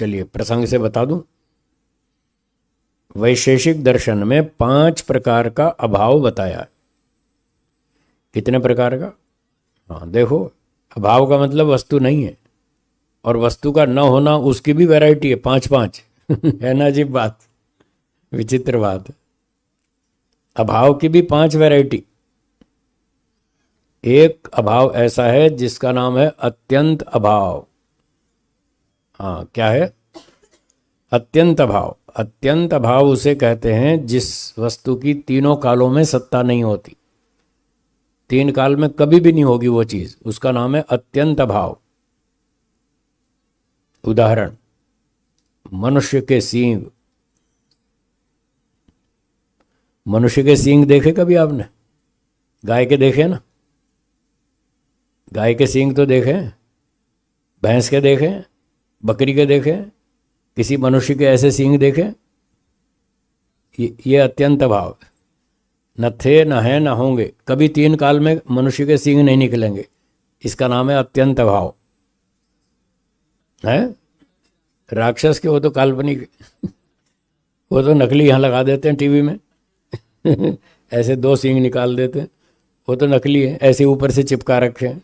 चलिए प्रसंग से बता दूं। वैशेषिक दर्शन में 5 प्रकार का अभाव बताया है। कितने प्रकार का? हाँ देखो, अभाव का मतलब वस्तु नहीं है, और वस्तु का न होना उसकी भी वैरायटी है, 5-5 है ना। अजीब बात, विचित्र बात। अभाव की भी 5 वैरायटी। एक अभाव ऐसा है जिसका नाम है अत्यंत अभाव। हाँ, क्या है? अत्यंत अभाव। अत्यंत अभाव उसे कहते हैं जिस वस्तु की तीनों कालों में सत्ता नहीं होती। 3 काल में कभी भी नहीं होगी वो चीज, उसका नाम है अत्यंत अभाव। उदाहरण, मनुष्य के सींग। मनुष्य के सींग देखे कभी आपने? गाय के देखे ना? गाय के सींग तो देखे, भैंस के देखे, बकरी के देखे, किसी मनुष्य के ऐसे सींग देखे? ये अत्यंत अभाव। न थे, न है, न होंगे, कभी 3 काल में मनुष्य के सींग नहीं निकलेंगे। इसका नाम है अत्यंत अभाव। है राक्षस के, वो तो काल्पनिक वो तो नकली यहाँ लगा देते हैं टीवी में ऐसे 2 सींग निकाल देते हैं, वो तो नकली है, ऐसे ऊपर से चिपका रखे हैं।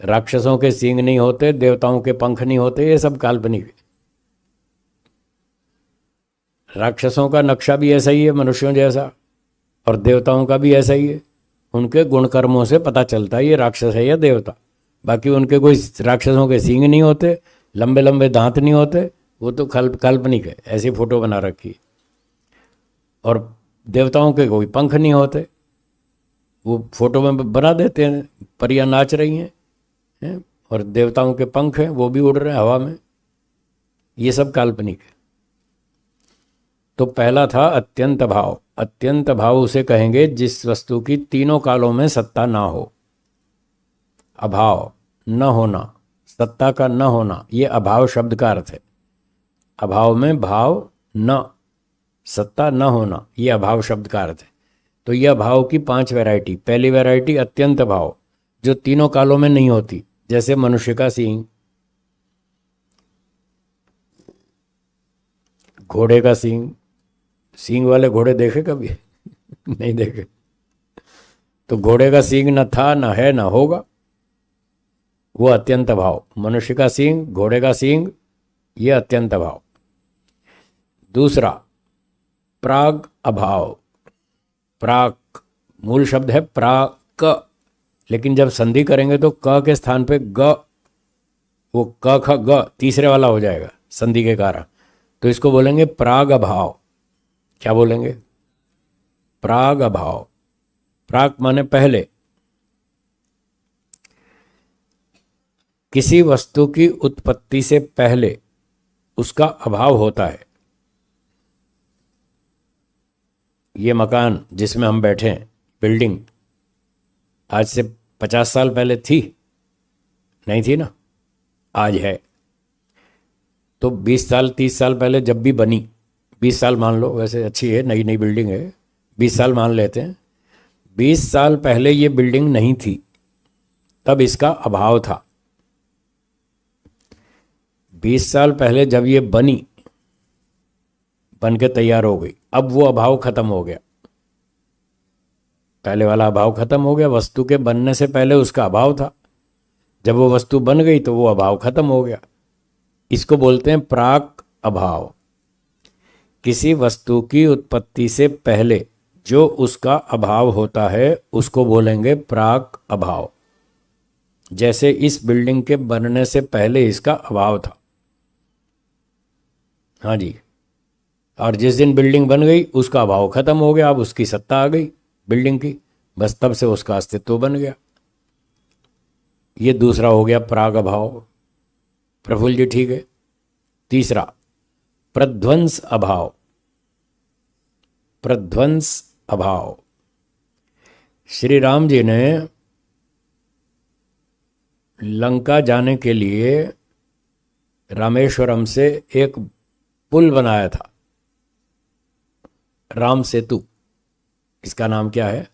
राक्षसों के सींग नहीं होते, देवताओं के पंख नहीं होते, ये सब काल्पनिक है। राक्षसों का नक्शा भी ऐसा ही है मनुष्यों जैसा, और देवताओं का भी ऐसा ही है। उनके गुण कर्मों से पता चलता है ये राक्षस है या देवता। बाकी उनके कोई राक्षसों के सींग नहीं होते, लंबे लंबे दांत नहीं होते, वो तो काल्पनिक है, ऐसी फोटो बना रखी। और देवताओं के कोई पंख नहीं होते, वो फोटो में बना देते हैं, परियां नाच रही हैं, और देवताओं के पंख हैं, वो भी उड़ रहे हैं हवा में। ये सब काल्पनिक है। तो पहला था अत्यंत भाव। अत्यंत भाव उसे कहेंगे जिस वस्तु की तीनों कालों में सत्ता ना हो। अभाव, न होना, सत्ता का न होना, ये अभाव शब्द का अर्थ है। अभाव में भाव, न, सत्ता न होना, ये अभाव शब्द का अर्थ है। तो यह अभाव की 5 वैरायटी। पहली वैरायटी अत्यंत भाव, जो तीनों कालों में नहीं होती, जैसे मनुष्य का सींग, घोड़े का सींग। सींग वाले घोड़े देखे कभी नहीं देखे। तो घोड़े का सींग न था, न है, न होगा, वो अत्यंत अभाव। मनुष्य का सींग, घोड़े का सींग, ये अत्यंत अभाव। दूसरा प्राग अभाव। प्राग मूल शब्द है प्राक, लेकिन जब संधि करेंगे तो क के स्थान पे ग, वो क ख ग तीसरे वाला हो जाएगा संधि के कारण। तो इसको बोलेंगे प्राग अभाव। क्या बोलेंगे? प्राग अभाव। प्राग माने पहले। किसी वस्तु की उत्पत्ति से पहले उसका अभाव होता है। ये मकान जिसमें हम बैठे हैं, बिल्डिंग, आज से 50 साल पहले थी? नहीं थी ना, आज है। तो 20 साल 30 साल पहले जब भी बनी, 20 साल मान लो, वैसे अच्छी है, नई नई बिल्डिंग है, 20 साल मान लेते हैं। 20 साल पहले ये बिल्डिंग नहीं थी, तब इसका अभाव था। 20 साल पहले जब ये बनी, बन के तैयार हो गई, अब वो अभाव खत्म हो गया। पहले वाला अभाव खत्म हो गया। वस्तु के बनने से पहले उसका अभाव था, जब वो वस्तु बन गई तो वो अभाव खत्म हो गया। इसको बोलते हैं प्राक अभाव। किसी वस्तु की उत्पत्ति से पहले जो उसका अभाव होता है उसको बोलेंगे प्राक अभाव। जैसे इस बिल्डिंग के बनने से पहले इसका अभाव था। हाँ जी। और जिस दिन बिल्डिंग बन गई उसका अभाव खत्म हो गया, अब उसकी सत्ता आ गई बिल्डिंग की, बस तब से उसका अस्तित्व बन गया। ये दूसरा हो गया प्राग अभाव। प्रफुल्ल जी ठीक है। तीसरा प्रध्वंस अभाव। प्रध्वंस अभाव। श्री राम जी ने लंका जाने के लिए रामेश्वरम से एक पुल बनाया था, राम सेतु। इसका नाम क्या है?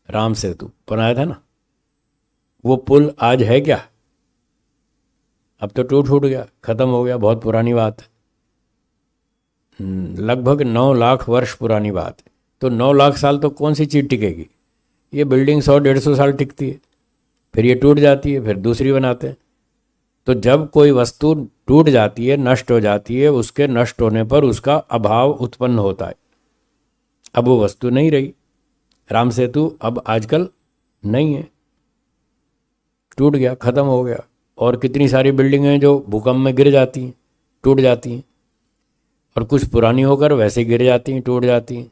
राम सेतु बनाया था ना। वो पुल आज है क्या? अब तो टूट फूट गया, खत्म हो गया, बहुत पुरानी बात है। लगभग 9 लाख वर्ष पुरानी बात है। तो 9 लाख साल तो कौन सी चीज़ टिकेगी? ये बिल्डिंग 100-150 साल टिकती है, फिर ये टूट जाती है, फिर दूसरी बनाते हैं। तो जब कोई वस्तु टूट जाती है, नष्ट हो जाती है, उसके नष्ट होने पर उसका अभाव उत्पन्न होता है। अब वो वस्तु नहीं रही। राम सेतु अब आजकल नहीं है, टूट गया, खत्म हो गया। और कितनी सारी बिल्डिंगें जो भूकंप में गिर जाती हैं, टूट जाती हैं, और कुछ पुरानी होकर वैसे गिर जाती हैं, टूट जाती हैं।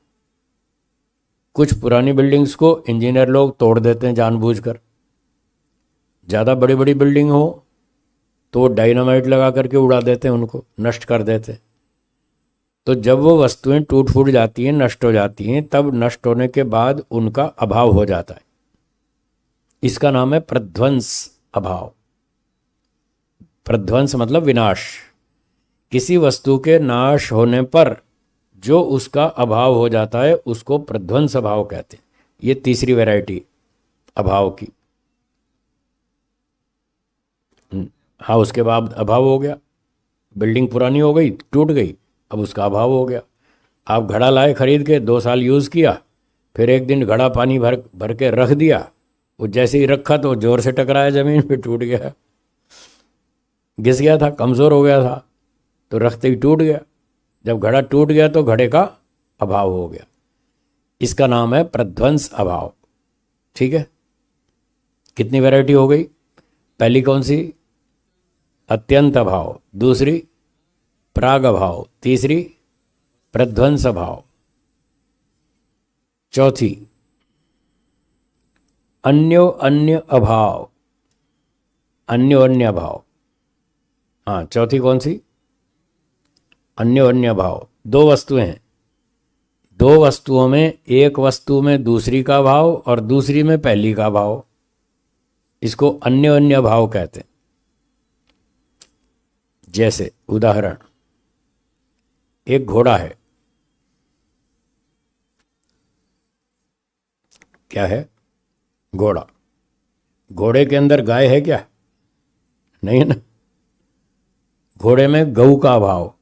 कुछ पुरानी बिल्डिंग्स को इंजीनियर लोग तोड़ देते हैं जानबूझकर। ज़्यादा बड़ी बड़ी बिल्डिंग हो तो डायनामाइट लगा करके उड़ा देते हैं, उनको नष्ट कर देते हैं। तो जब वो वस्तुएं टूट फूट जाती हैं, नष्ट हो जाती हैं, तब नष्ट होने के बाद उनका अभाव हो जाता है। इसका नाम है प्रध्वंस अभाव। प्रध्वंस मतलब विनाश। किसी वस्तु के नाश होने पर जो उसका अभाव हो जाता है उसको प्रध्वंस अभाव कहते हैं। ये तीसरी वैरायटी अभाव की। हाँ, उसके बाद अभाव हो गया, बिल्डिंग पुरानी हो गई, टूट गई, अब उसका अभाव हो गया। आप घड़ा लाए खरीद के, 2 साल यूज़ किया, फिर एक दिन घड़ा पानी भर भर के रख दिया, वो जैसे ही रखा तो जोर से टकराया ज़मीन पे, टूट गया। घिस गया था, कमज़ोर हो गया था, तो रखते ही टूट गया। जब घड़ा टूट गया तो घड़े का अभाव हो गया। इसका नाम है प्रध्वंस अभाव। ठीक है, कितनी वैरायटी हो गई? पहली कौन सी? अत्यंत अभाव। दूसरी प्राग अभाव। तीसरी प्रध्वंस अभाव। चौथी अन्यो अन्य अभाव। अन्यो अन्य अभाव। हाँ, चौथी कौन सी? अन्यो अन्य अभाव। दो वस्तुएं हैं, दो वस्तुओं में, एक वस्तु में दूसरी का भाव और दूसरी में पहली का भाव, इसको अन्य अन्य भाव कहते हैं। जैसे उदाहरण, एक घोड़ा है। क्या है? घोड़ा। घोड़े के अंदर गाय है क्या? नहीं है ना। घोड़े में गऊ का भाव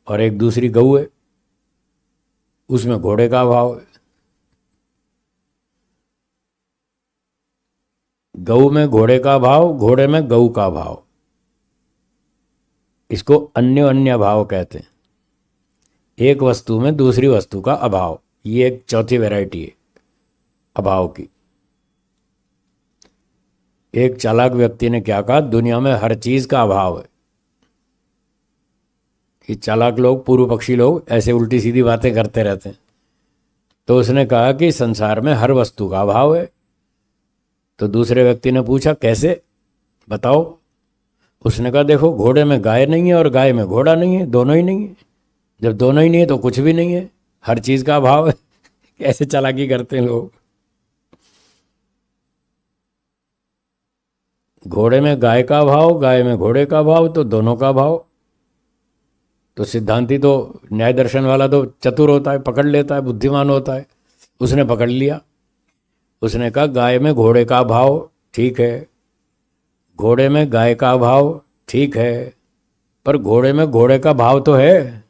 और एक दूसरी गऊ है, उसमें घोड़े का भाव है। गऊ में घोड़े का भाव, घोड़े में गऊ का भाव, इसको अन्य अन्य भाव कहते हैं। एक वस्तु में दूसरी वस्तु का अभाव, ये एक चौथी वैरायटी है अभाव की। एक चालाक व्यक्ति ने क्या कहा? दुनिया में हर चीज का अभाव है। ये चालाक लोग, पूर्व पक्षी लोग, ऐसे उल्टी सीधी बातें करते रहते हैं। तो उसने कहा कि संसार में हर वस्तु का अभाव है। तो दूसरे व्यक्ति ने पूछा कैसे, बताओ। उसने कहा देखो, घोड़े में गाय नहीं है और गाय में घोड़ा नहीं है, दोनों ही नहीं है। जब दोनों ही नहीं है तो कुछ भी नहीं है, हर चीज का अभाव है। कैसे चालाकी करते हैं लोग। घोड़े में गाय का भाव, गाय में घोड़े का भाव, तो दोनों का भाव। तो सिद्धांती तो, न्याय दर्शन वाला तो चतुर होता है, पकड़ लेता है, बुद्धिमान होता है। उसने पकड़ लिया। उसने कहा गाय में घोड़े का भाव ठीक है, घोड़े में गाय का भाव ठीक है, पर घोड़े में घोड़े का भाव तो है,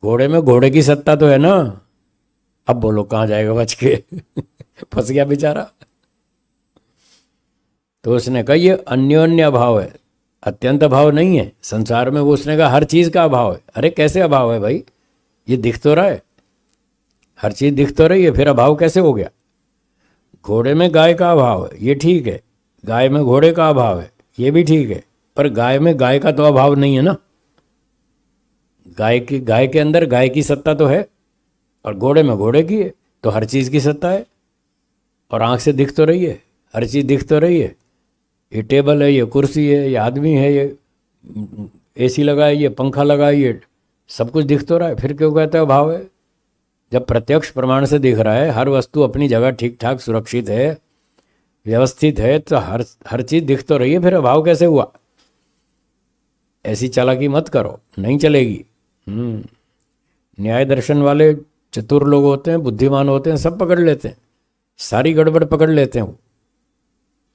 घोड़े में घोड़े की सत्ता तो है ना। अब बोलो कहाँ जाएगा बच के। फंस गया बेचारा। तो उसने कहा ये अन्योन्य अभाव है, अत्यंत अभाव नहीं है संसार में। वो उसने कहा हर चीज का अभाव है। अरे कैसे अभाव है भाई, ये दिख तो रहा है, हर चीज दिख तो रही है, फिर अभाव कैसे हो गया? घोड़े में गाय का अभाव है, ये ठीक है, गाय में घोड़े का अभाव है, ये भी ठीक है, पर गाय में गाय का तो अभाव नहीं है ना। गाय के अंदर गाय की सत्ता तो है, और घोड़े में घोड़े की है, तो हर चीज की सत्ता है। और आंख से दिख तो रही है, हर चीज दिख तो रही है। ये टेबल है, ये कुर्सी है, ये आदमी है, ये एसी लगा है, ये पंखा लगा है, ये सब कुछ दिख तो रहा है, फिर क्यों कहते हैं भाव है? जब प्रत्यक्ष प्रमाण से दिख रहा है, हर वस्तु अपनी जगह ठीक ठाक सुरक्षित है, व्यवस्थित है, तो हर चीज दिख तो रही है, फिर अभाव कैसे हुआ? ऐसी चालाकी मत करो, नहीं चलेगी। न्याय दर्शन वाले चतुर लोग होते हैं, बुद्धिमान होते हैं, सब पकड़ लेते हैं, सारी गड़बड़ पकड़ लेते हैं वो।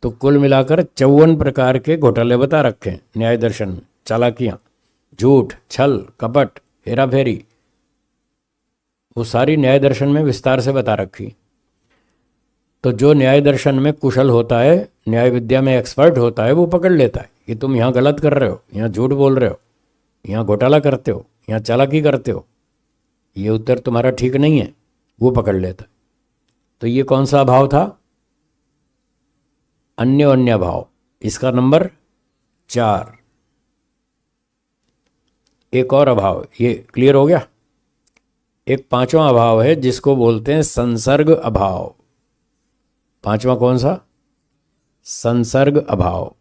तो कुल मिलाकर 54 प्रकार के घोटाले बता रखे हैं न्याय दर्शन में। चालाकियां, झूठ, छल, कपट, हेरा फेरी, वो सारी न्याय दर्शन में विस्तार से बता रखी। तो जो न्याय दर्शन में कुशल होता है, न्याय विद्या में एक्सपर्ट होता है, वो पकड़ लेता है कि तुम यहाँ गलत कर रहे हो, यहाँ झूठ बोल रहे हो, यहाँ घोटाला करते हो, यहाँ चालाकी करते हो, ये उत्तर तुम्हारा ठीक नहीं है, वो पकड़ लेता है। तो ये कौन सा अभाव था? अन्योन्य भाव। इसका नंबर 4। एक और अभाव, ये क्लियर हो गया। एक पांचवा अभाव है जिसको बोलते हैं संसर्ग अभाव। पांचवा कौन सा? संसर्ग अभाव।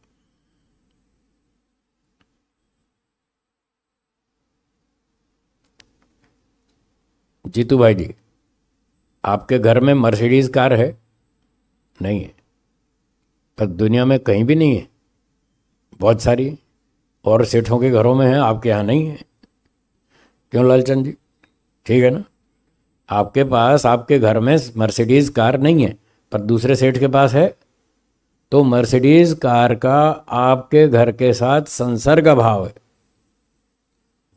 जीतू भाई जी, आपके घर में मर्सिडीज कार है? नहीं है। पर दुनिया में कहीं भी नहीं है, बहुत सारी और सेठों के घरों में है, आपके यहाँ नहीं है। क्यों लालचंद जी? ठीक है ना, आपके पास आपके घर में मर्सिडीज कार नहीं है पर दूसरे सेठ के पास है, तो मर्सिडीज कार का आपके घर के साथ संसर्ग अभाव है।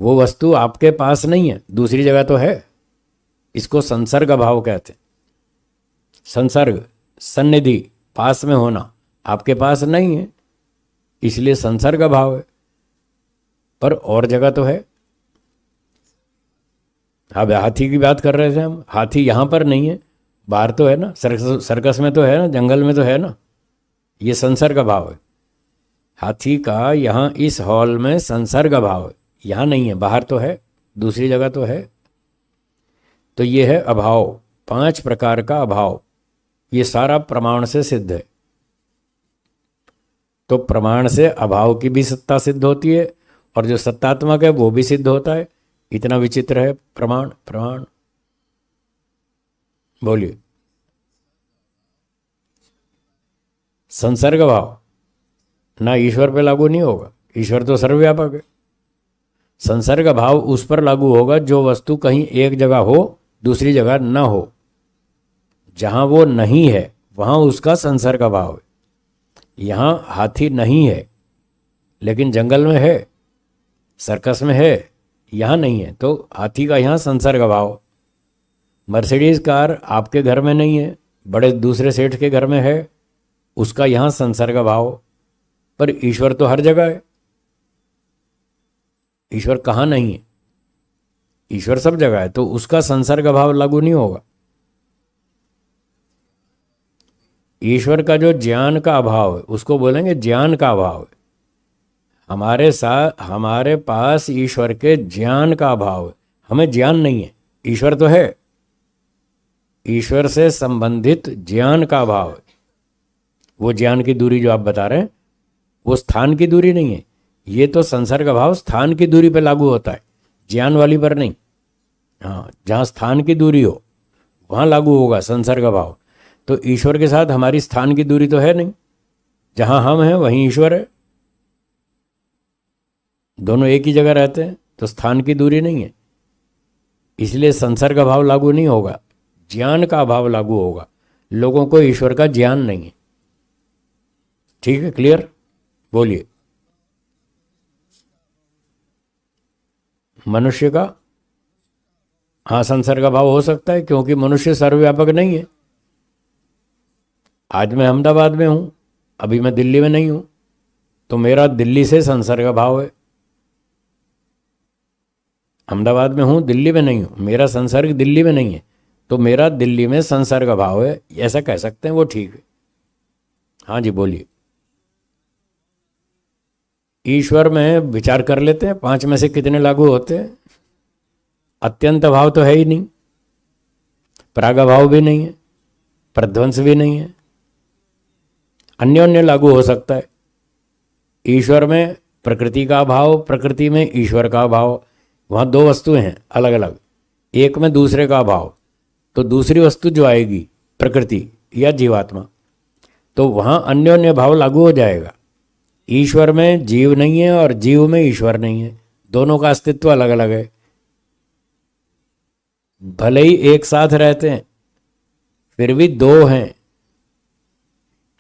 वो वस्तु आपके पास नहीं है, दूसरी जगह तो है। इसको संसर्ग अभाव कहते हैं। संसर्ग, सन्निधि, पास में होना, आपके पास नहीं है इसलिए संसर्ग अभाव है, पर और जगह तो है। अब हाथी की बात कर रहे थे हम, हाथी यहाँ पर नहीं है, बाहर तो है ना, सर्कस में तो है ना, जंगल में तो है ना, ये संसर्ग अभाव है। हाथी का यहाँ इस हॉल में संसर्ग अभाव है, यहाँ नहीं है, बाहर तो है, दूसरी जगह तो है। तो ये है अभाव, 5 प्रकार का अभाव। ये सारा प्रमाण से सिद्ध है। तो प्रमाण से अभाव की भी सत्ता सिद्ध होती है और जो सत्तात्मक है वो भी सिद्ध होता है। इतना विचित्र है प्रमाण। प्रमाण बोलिए। संसर्ग भाव ना ईश्वर पे लागू नहीं होगा, ईश्वर तो सर्वव्यापक है। संसर्ग भाव उस पर लागू होगा जो वस्तु कहीं एक जगह हो, दूसरी जगह न हो। जहां वो नहीं है वहां उसका संसर्ग भाव है। यहां हाथी नहीं है लेकिन जंगल में है, सर्कस में है, यहां नहीं है, तो हाथी का यहां संसर्ग भाव। मर्सिडीज कार आपके घर में नहीं है, बड़े दूसरे सेठ के घर में है, उसका यहां संसर्ग भाव। पर ईश्वर तो हर जगह है। ईश्वर कहाँ नहीं है? ईश्वर सब जगह है, तो उसका संसर्ग भाव लागू नहीं होगा। ईश्वर का जो ज्ञान का अभाव है उसको बोलेंगे ज्ञान का अभाव है। हमारे पास ईश्वर के ज्ञान का अभाव है, हमें ज्ञान नहीं है। ईश्वर तो है, ईश्वर से संबंधित ज्ञान का अभाव है। वो ज्ञान की दूरी जो आप बता रहे हैं वो स्थान की दूरी नहीं है। ये तो संसर्ग अभाव स्थान की दूरी पर लागू होता है, ज्ञान वाली पर नहीं। हाँ, जहाँ स्थान की दूरी हो वहाँ लागू होगा संसर्ग अभाव। तो ईश्वर के साथ हमारी स्थान की दूरी तो है नहीं, जहाँ हम हैं वहीं ईश्वर है, दोनों एक ही जगह रहते हैं, तो स्थान की दूरी नहीं है, इसलिए संसर्ग अभाव लागू नहीं होगा, ज्ञान का अभाव लागू होगा। लोगों को ईश्वर का ज्ञान नहीं है। ठीक है, क्लियर? बोलिए। मनुष्य का, हाँ, संसर्ग अभाव हो सकता है क्योंकि मनुष्य सर्वव्यापक नहीं है। आज मैं अहमदाबाद में हूं, अभी मैं दिल्ली में नहीं हूं, तो मेरा दिल्ली से संसर्ग अभाव है। अहमदाबाद में हूं, दिल्ली में नहीं हूं, मेरा संसर्ग दिल्ली में नहीं है, तो मेरा दिल्ली में संसर्ग अभाव है, ऐसा कह सकते हैं, वो ठीक है। हाँ जी, बोलिए। ईश्वर में विचार कर लेते हैं, 5 में से कितने लागू होते हैं? अत्यंत अभाव तो है ही नहीं, प्रागभाव भी नहीं है, प्रध्वंस भी नहीं है, अन्योन्य लागू हो सकता है। ईश्वर में प्रकृति का अभाव, प्रकृति में ईश्वर का अभाव, वहाँ 2 वस्तुएं हैं अलग अलग, एक में दूसरे का अभाव, तो दूसरी वस्तु जो आएगी प्रकृति या जीवात्मा, तो वहाँ अन्योन्य भाव लागू हो जाएगा। ईश्वर में जीव नहीं है और जीव में ईश्वर नहीं है, दोनों का अस्तित्व अलग अलग है। भले ही एक साथ रहते हैं फिर भी 2 हैं,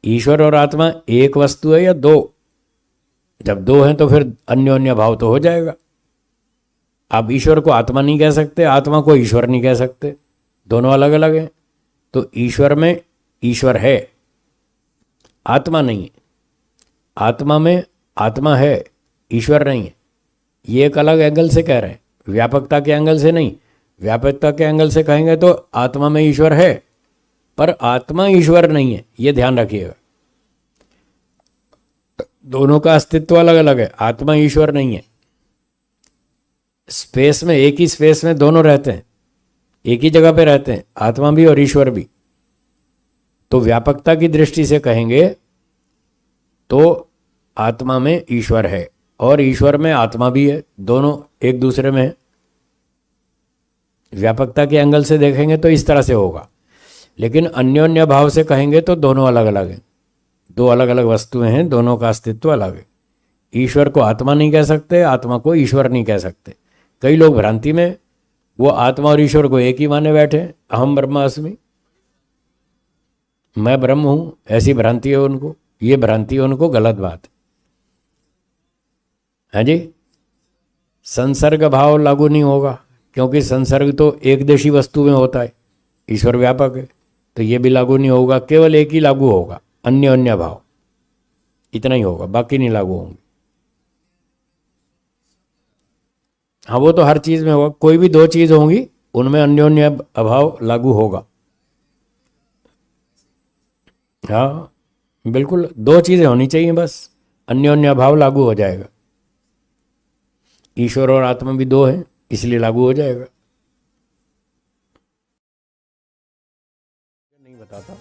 ईश्वर और आत्मा एक वस्तु है या दो? जब दो हैं तो फिर अन्योन्य भाव तो हो जाएगा। आप ईश्वर को आत्मा नहीं कह सकते, आत्मा को ईश्वर नहीं कह सकते, दोनों अलग अलग हैं। तो ईश्वर में ईश्वर है, आत्मा नहीं है। आत्मा में आत्मा है, ईश्वर नहीं है। ये एक अलग एंगल से कह रहे हैं, व्यापकता के एंगल से नहीं। व्यापकता के एंगल से कहेंगे तो आत्मा में ईश्वर है, पर आत्मा ईश्वर नहीं है, ये ध्यान रखिएगा। दोनों का अस्तित्व अलग अलग है, आत्मा ईश्वर नहीं है। स्पेस में, एक ही स्पेस में दोनों रहते हैं, एक ही जगह पे रहते हैं, आत्मा भी और ईश्वर भी। तो व्यापकता की दृष्टि से कहेंगे तो आत्मा में ईश्वर है और ईश्वर में आत्मा भी है, दोनों एक दूसरे में है। व्यापकता के एंगल से देखेंगे तो इस तरह से होगा, लेकिन अन्योन्य भाव से कहेंगे तो दोनों अलग अलग हैं, दो अलग अलग वस्तुएं हैं, दोनों का अस्तित्व अलग है। ईश्वर को आत्मा नहीं कह सकते, आत्मा को ईश्वर नहीं कह सकते। कई लोग भ्रांति में वो आत्मा और ईश्वर को एक ही माने बैठे, अहम ब्रह्मास्मि, मैं ब्रह्म हूं, ऐसी भ्रांति है उनको। ये भ्रांति है उनको, गलत बात है जी। संसर्ग भाव लागू नहीं होगा, क्योंकि संसर्ग तो एक देशी वस्तु में होता है, ईश्वर व्यापक है, तो ये भी लागू नहीं होगा। केवल एक ही लागू होगा, अन्य अन्य भाव, इतना ही होगा, बाकी नहीं लागू होंगे। हाँ, वो तो हर चीज में होगा, कोई भी दो चीज होंगी उनमें अन्योन्य अभाव लागू होगा। हाँ बिल्कुल, दो चीजें होनी चाहिए बस, अन्योन्य अभाव लागू हो जाएगा। ईश्वर और आत्मा भी दो हैं, इसलिए लागू हो जाएगा। नहीं बताता।